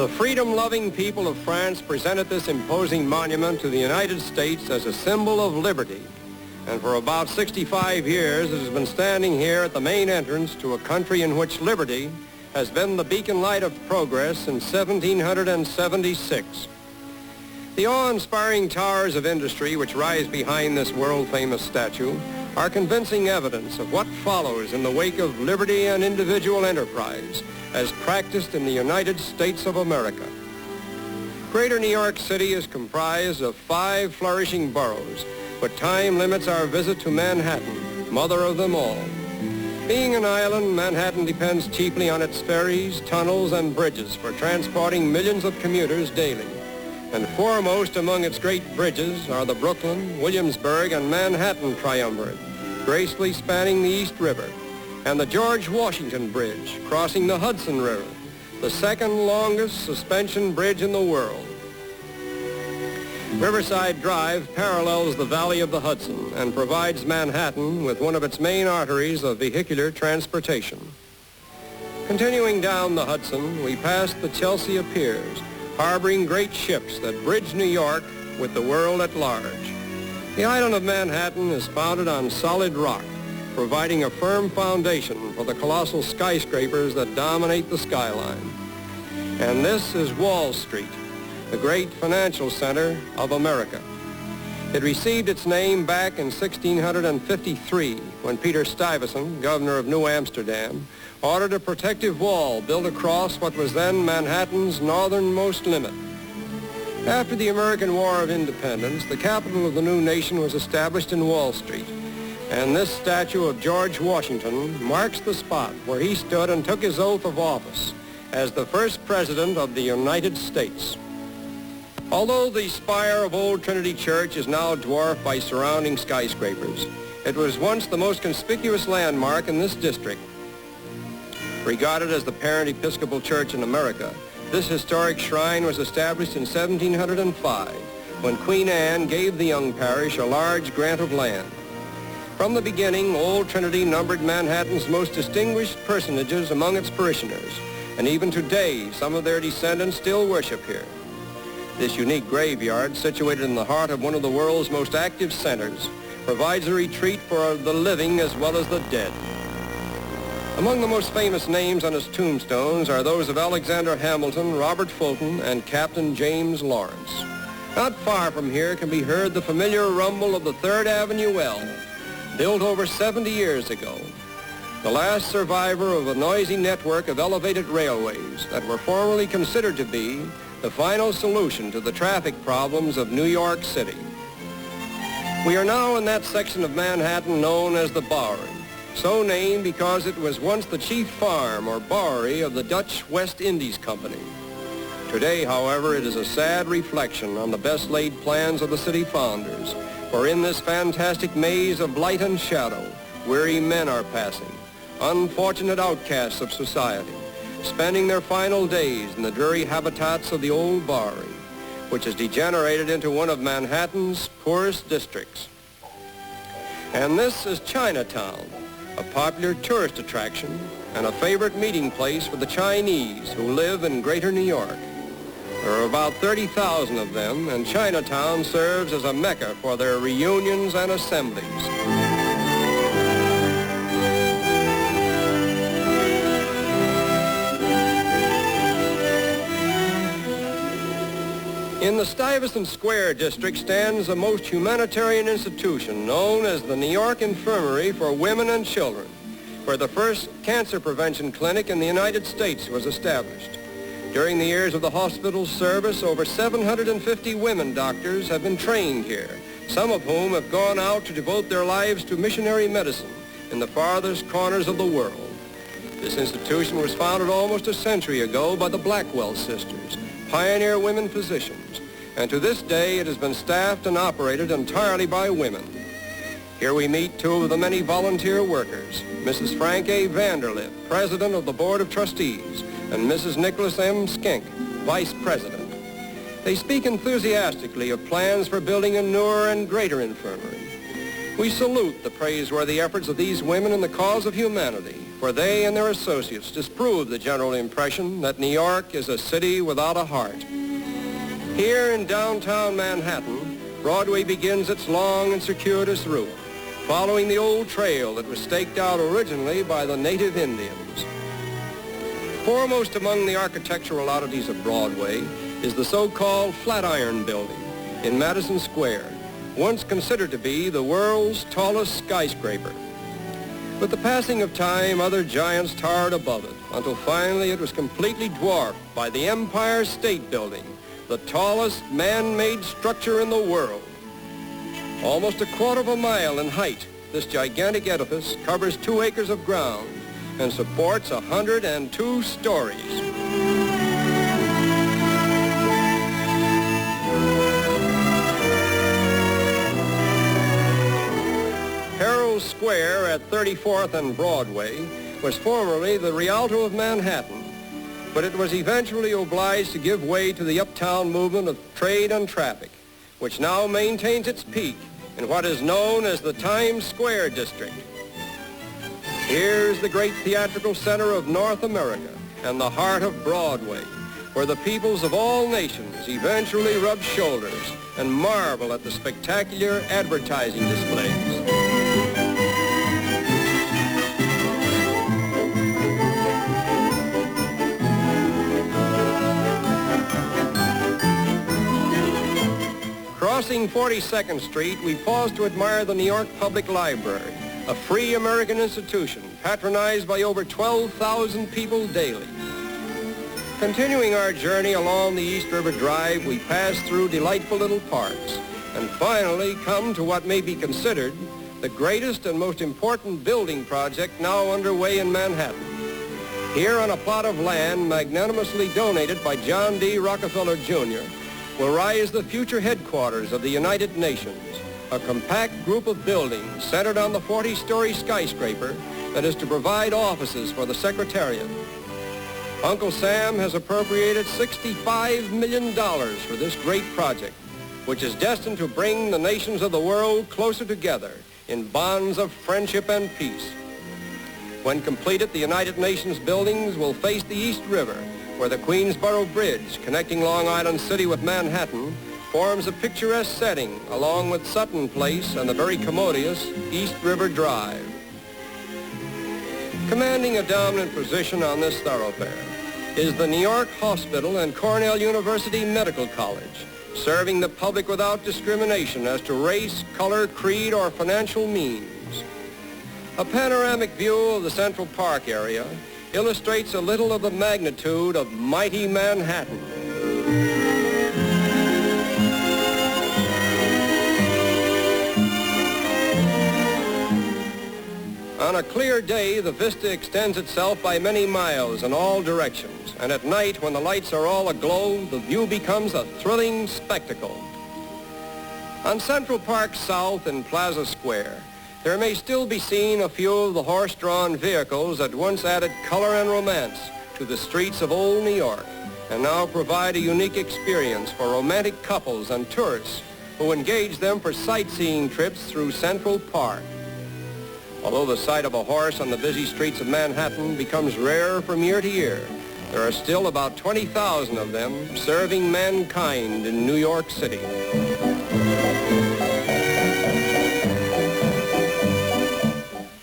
The freedom-loving people of France presented this imposing monument to the United States as a symbol of liberty. And for about 65 years, it has been standing here at the main entrance to a country in which liberty has been the beacon light of progress since 1776. The awe-inspiring towers of industry which rise behind this world-famous statue are convincing evidence of what follows in the wake of liberty and individual enterprise as practiced in the United States of America. Greater New York City is comprised of 5 flourishing boroughs, but time limits our visit to Manhattan, mother of them all. Being an island, Manhattan depends chiefly on its ferries, tunnels, and bridges for transporting millions of commuters daily. And foremost among its great bridges are the Brooklyn, Williamsburg, and Manhattan triumvirate, gracefully spanning the East River, and the George Washington Bridge, crossing the Hudson River, the second longest suspension bridge in the world. Riverside Drive parallels the valley of the Hudson and provides Manhattan with one of its main arteries of vehicular transportation. Continuing down the Hudson, we pass the Chelsea Piers, harboring great ships that bridge New York with the world at large. The island of Manhattan is founded on solid rock, providing a firm foundation for the colossal skyscrapers that dominate the skyline. And this is Wall Street, the great financial center of America. It received its name back in 1653 when Peter Stuyvesant, governor of New Amsterdam, ordered a protective wall built across what was then Manhattan's northernmost limit. After the American War of Independence, the capital of the new nation was established in Wall Street, and this statue of George Washington marks the spot where he stood and took his oath of office as the first president of the United States. Although the spire of Old Trinity Church is now dwarfed by surrounding skyscrapers, it was once the most conspicuous landmark in this district. Regarded as the parent Episcopal Church in America, this historic shrine was established in 1705 when Queen Anne gave the young parish a large grant of land. From the beginning, Old Trinity numbered Manhattan's most distinguished personages among its parishioners, and even today some of their descendants still worship here. This unique graveyard, situated in the heart of one of the world's most active centers, provides a retreat for the living as well as the dead. Among the most famous names on its tombstones are those of Alexander Hamilton, Robert Fulton, and Captain James Lawrence. Not far from here can be heard the familiar rumble of the 3rd Avenue L, built over 70 years ago, the last survivor of a noisy network of elevated railways that were formerly considered to be the final solution to the traffic problems of New York City. We are now in that section of Manhattan known as the Bowery, so named because it was once the chief farm or bowery of the Dutch West Indies Company. Today, however, it is a sad reflection on the best-laid plans of the city founders, for in this fantastic maze of light and shadow, weary men are passing, unfortunate outcasts of society, spending their final days in the dreary habitats of the old Bowery, which has degenerated into one of Manhattan's poorest districts. And this is Chinatown, a popular tourist attraction and a favorite meeting place for the Chinese who live in Greater New York. There are about 30,000 of them, and Chinatown serves as a mecca for their reunions and assemblies. In the Stuyvesant Square district stands a most humanitarian institution known as the New York Infirmary for Women and Children, where the first cancer prevention clinic in the United States was established. During the years of the hospital's service, over 750 women doctors have been trained here, some of whom have gone out to devote their lives to missionary medicine in the farthest corners of the world. This institution was founded almost a century ago by the Blackwell sisters, pioneer women physicians, and to this day it has been staffed and operated entirely by women. Here we meet 2 of the many volunteer workers, Mrs. Frank A. Vanderlip, President of the Board of Trustees, and Mrs. Nicholas M. Skink, Vice President. They speak enthusiastically of plans for building a newer and greater infirmary. We salute the praiseworthy efforts of these women in the cause of humanity, for they and their associates disprove the general impression that New York is a city without a heart. Here in downtown Manhattan, Broadway begins its long and circuitous route, following the old trail that was staked out originally by the native Indians. Foremost among the architectural oddities of Broadway is the so-called Flatiron Building in Madison Square, once considered to be the world's tallest skyscraper. With the passing of time, other giants towered above it, until finally it was completely dwarfed by the Empire State Building, the tallest man-made structure in the world. Almost a quarter of a mile in height, this gigantic edifice covers 2 acres of ground and supports 102 stories. Herald Square at 34th and Broadway was formerly the Rialto of Manhattan, but it was eventually obliged to give way to the uptown movement of trade and traffic, which now maintains its peak in what is known as the Times Square district. Here's the great theatrical center of North America and the heart of Broadway, where the peoples of all nations eventually rub shoulders and marvel at the spectacular advertising displays. Crossing 42nd Street, we pause to admire the New York Public Library, a free American institution patronized by over 12,000 people daily. Continuing our journey along the East River Drive, we pass through delightful little parks and finally come to what may be considered the greatest and most important building project now underway in Manhattan. Here on a plot of land magnanimously donated by John D. Rockefeller, Jr., will rise the future headquarters of the United Nations, a compact group of buildings centered on the 40-story skyscraper that is to provide offices for the Secretariat. Uncle Sam has appropriated $65 million for this great project, which is destined to bring the nations of the world closer together in bonds of friendship and peace. When completed, the United Nations buildings will face the East River, where the Queensboro Bridge, connecting Long Island City with Manhattan, forms a picturesque setting along with Sutton Place and the very commodious East River Drive. Commanding a dominant position on this thoroughfare is the New York Hospital and Cornell University Medical College, serving the public without discrimination as to race, color, creed, or financial means. A panoramic view of the Central Park area illustrates a little of the magnitude of mighty Manhattan. On a clear day, the vista extends itself by many miles in all directions, and at night, when the lights are all aglow, the view becomes a thrilling spectacle. On Central Park South in Plaza Square, there may still be seen a few of the horse-drawn vehicles that once added color and romance to the streets of old New York and now provide a unique experience for romantic couples and tourists who engage them for sightseeing trips through Central Park. Although the sight of a horse on the busy streets of Manhattan becomes rarer from year to year, there are still about 20,000 of them serving mankind in New York City.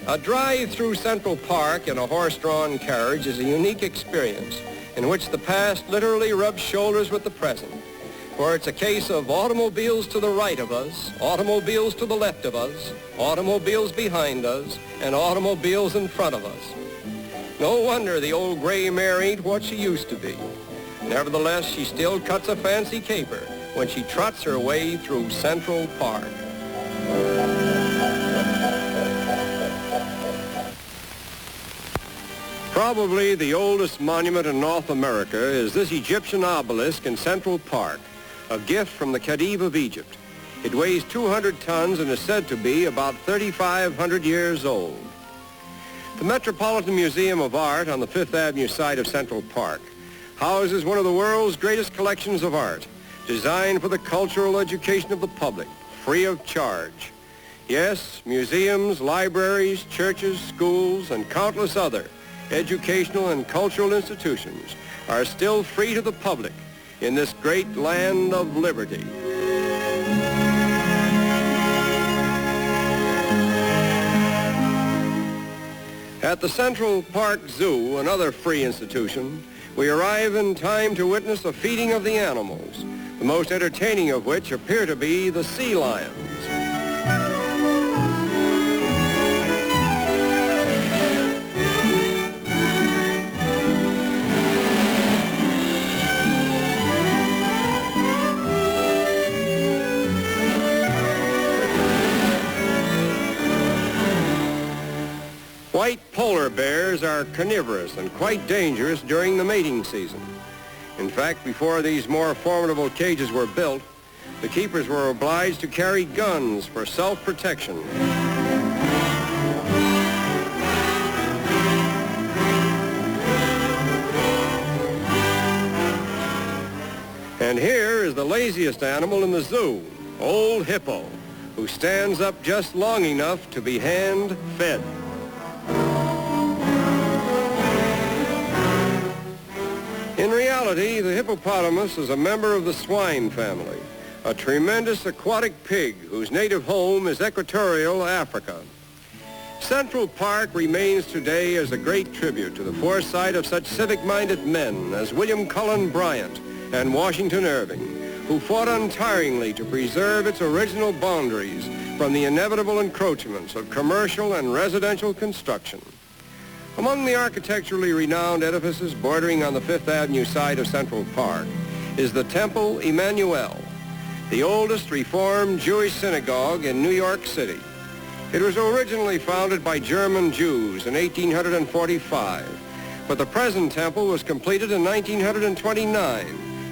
A drive through Central Park in a horse-drawn carriage is a unique experience in which the past literally rubs shoulders with the present. For it's a case of automobiles to the right of us, automobiles to the left of us, automobiles behind us, and automobiles in front of us. No wonder the old gray mare ain't what she used to be. Nevertheless, she still cuts a fancy caper when she trots her way through Central Park. Probably the oldest monument in North America is this Egyptian obelisk in Central Park, a gift from the Khedive of Egypt. It weighs 200 tons and is said to be about 3,500 years old. The Metropolitan Museum of Art on the Fifth Avenue side of Central Park houses one of the world's greatest collections of art, designed for the cultural education of the public, free of charge. Yes, museums, libraries, churches, schools, and countless other educational and cultural institutions are still free to the public in this great land of liberty. At the Central Park Zoo, another free institution, we arrive in time to witness the feeding of the animals, the most entertaining of which appear to be the sea lions. White polar bears are carnivorous and quite dangerous during the mating season. In fact, before these more formidable cages were built, the keepers were obliged to carry guns for self-protection. And here is the laziest animal in the zoo, old Hippo, who stands up just long enough to be hand-fed. In reality, the hippopotamus is a member of the swine family, a tremendous aquatic pig whose native home is equatorial Africa. Central Park remains today as a great tribute to the foresight of such civic-minded men as William Cullen Bryant and Washington Irving, who fought untiringly to preserve its original boundaries from the inevitable encroachments of commercial and residential construction. Among the architecturally renowned edifices bordering on the Fifth Avenue side of Central Park is the Temple Emmanuel, the oldest Reformed Jewish synagogue in New York City. It was originally founded by German Jews in 1845, but the present temple was completed in 1929,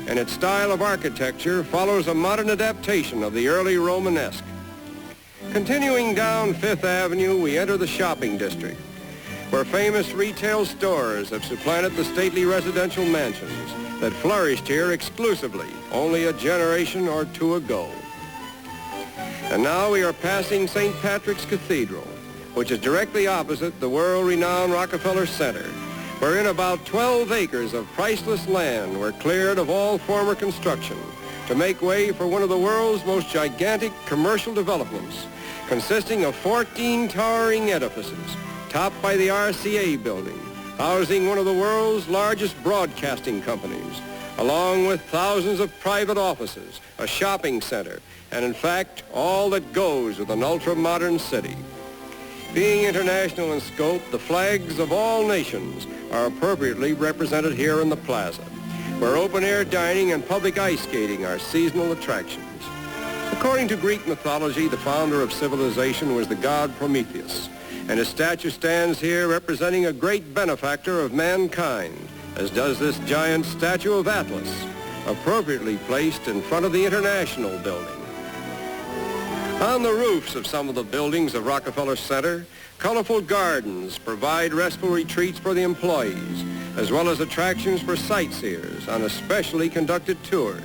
and its style of architecture follows a modern adaptation of the early Romanesque. Continuing down Fifth Avenue, we enter the shopping district, where famous retail stores have supplanted the stately residential mansions that flourished here exclusively only a generation or two ago. And now we are passing St. Patrick's Cathedral, which is directly opposite the world-renowned Rockefeller Center, wherein about 12 acres of priceless land were cleared of all former construction to make way for one of the world's most gigantic commercial developments, consisting of 14 towering edifices, topped by the RCA building, housing one of the world's largest broadcasting companies, along with thousands of private offices, a shopping center, and in fact, all that goes with an ultra-modern city. Being international in scope, the flags of all nations are appropriately represented here in the plaza, where open-air dining and public ice skating are seasonal attractions. According to Greek mythology, the founder of civilization was the god Prometheus, and his statue stands here representing a great benefactor of mankind, as does this giant statue of Atlas, appropriately placed in front of the International Building. On the roofs of some of the buildings of Rockefeller Center, colorful gardens provide restful retreats for the employees, as well as attractions for sightseers on especially conducted tours.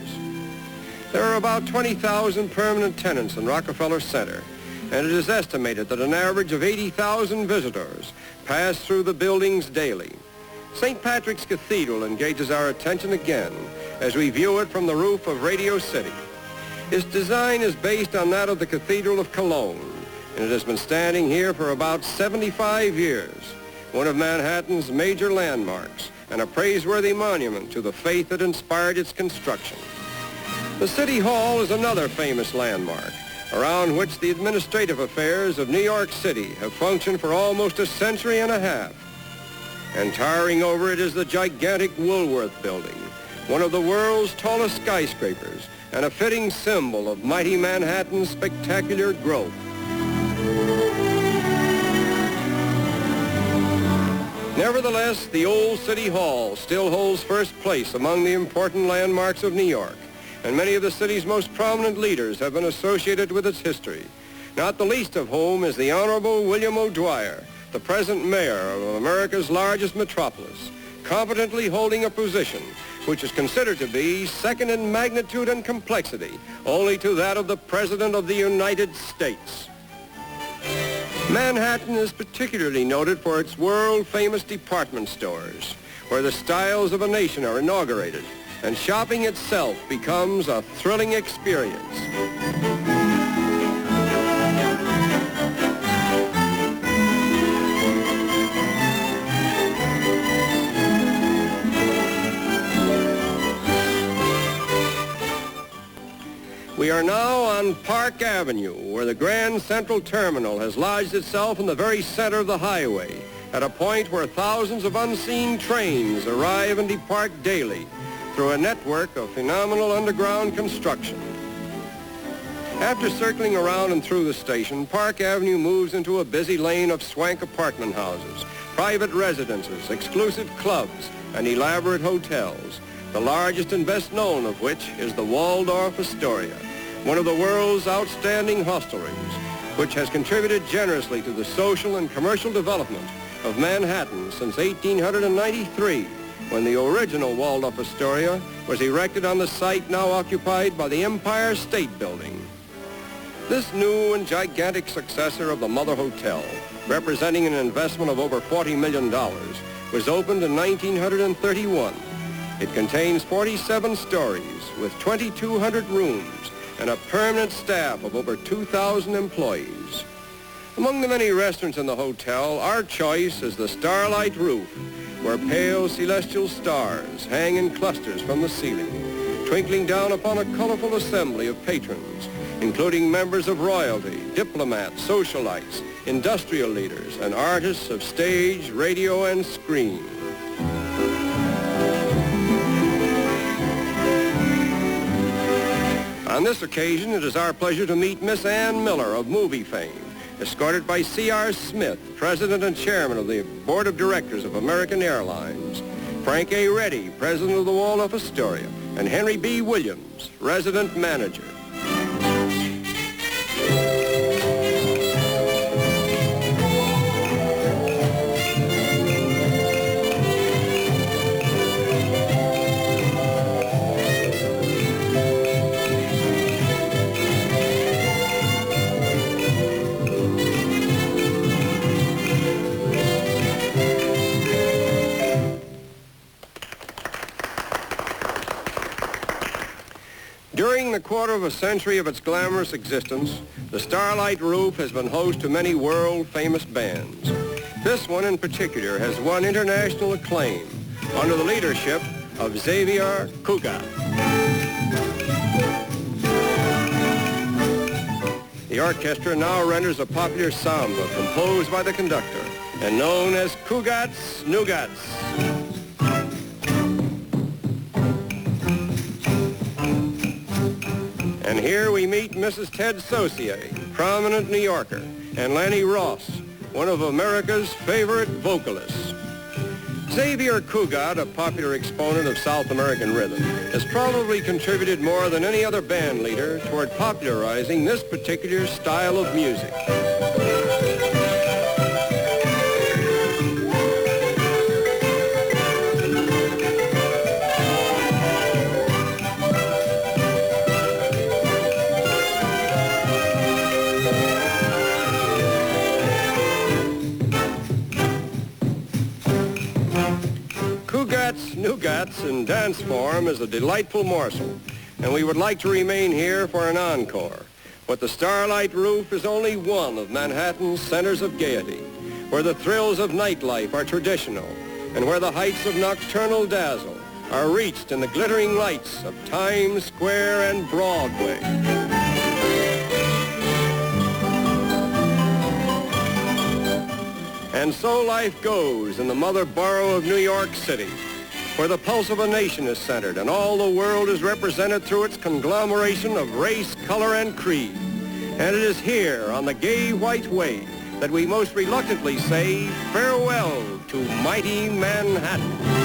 There are about 20,000 permanent tenants in Rockefeller Center, and it is estimated that an average of 80,000 visitors pass through the buildings daily. St. Patrick's Cathedral engages our attention again as we view it from the roof of Radio City. Its design is based on that of the Cathedral of Cologne, and it has been standing here for about 75 years, one of Manhattan's major landmarks and a praiseworthy monument to the faith that inspired its construction. The City Hall is another famous landmark, around which the administrative affairs of New York City have functioned for almost a century and a half. And towering over it is the gigantic Woolworth Building, one of the world's tallest skyscrapers and a fitting symbol of mighty Manhattan's spectacular growth. Nevertheless, the old City Hall still holds first place among the important landmarks of New York, and many of the city's most prominent leaders have been associated with its history, not the least of whom is the Honorable William O'Dwyer, the present mayor of America's largest metropolis, competently holding a position which is considered to be second in magnitude and complexity only to that of the President of the United States. Manhattan is particularly noted for its world-famous department stores, where the styles of a nation are inaugurated, and shopping itself becomes a thrilling experience. We are now on Park Avenue, where the Grand Central Terminal has lodged itself in the very center of the highway, at a point where thousands of unseen trains arrive and depart daily through a network of phenomenal underground construction. After circling around and through the station, Park Avenue moves into a busy lane of swank apartment houses, private residences, exclusive clubs, and elaborate hotels, the largest and best known of which is the Waldorf Astoria, one of the world's outstanding hostelries, which has contributed generously to the social and commercial development of Manhattan since 1893, when the original Waldorf Astoria was erected on the site now occupied by the Empire State Building. This new and gigantic successor of the Mother Hotel, representing an investment of over $40 million, was opened in 1931. It contains 47 stories with 2,200 rooms and a permanent staff of over 2,000 employees. Among the many restaurants in the hotel, our choice is the Starlight Roof, where pale celestial stars hang in clusters from the ceiling, twinkling down upon a colorful assembly of patrons, including members of royalty, diplomats, socialites, industrial leaders, and artists of stage, radio, and screen. On this occasion, it is our pleasure to meet Miss Ann Miller of movie fame, escorted by C.R. Smith, President and Chairman of the Board of Directors of American Airlines, Frank A. Reddy, President of the Waldorf Astoria, and Henry B. Williams, Resident Manager. During the quarter of a century of its glamorous existence, the Starlight Roof has been host to many world-famous bands. This one in particular has won international acclaim under the leadership of Xavier Cugat. The orchestra now renders a popular samba composed by the conductor and known as Cugat's Nougats. And here we meet Mrs. Ted Saucier, prominent New Yorker, and Lanny Ross, one of America's favorite vocalists. Xavier Cugat, a popular exponent of South American rhythm, has probably contributed more than any other band leader toward popularizing this particular style of music. Cugat's Nougats in dance form is a delightful morsel, and we would like to remain here for an encore. But the Starlight Roof is only one of Manhattan's centers of gaiety, where the thrills of nightlife are traditional, and where the heights of nocturnal dazzle are reached in the glittering lights of Times Square and Broadway. And so life goes in the mother borough of New York City, where the pulse of a nation is centered and all the world is represented through its conglomeration of race, color, and creed. And it is here on the gay white way that we most reluctantly say farewell to mighty Manhattan.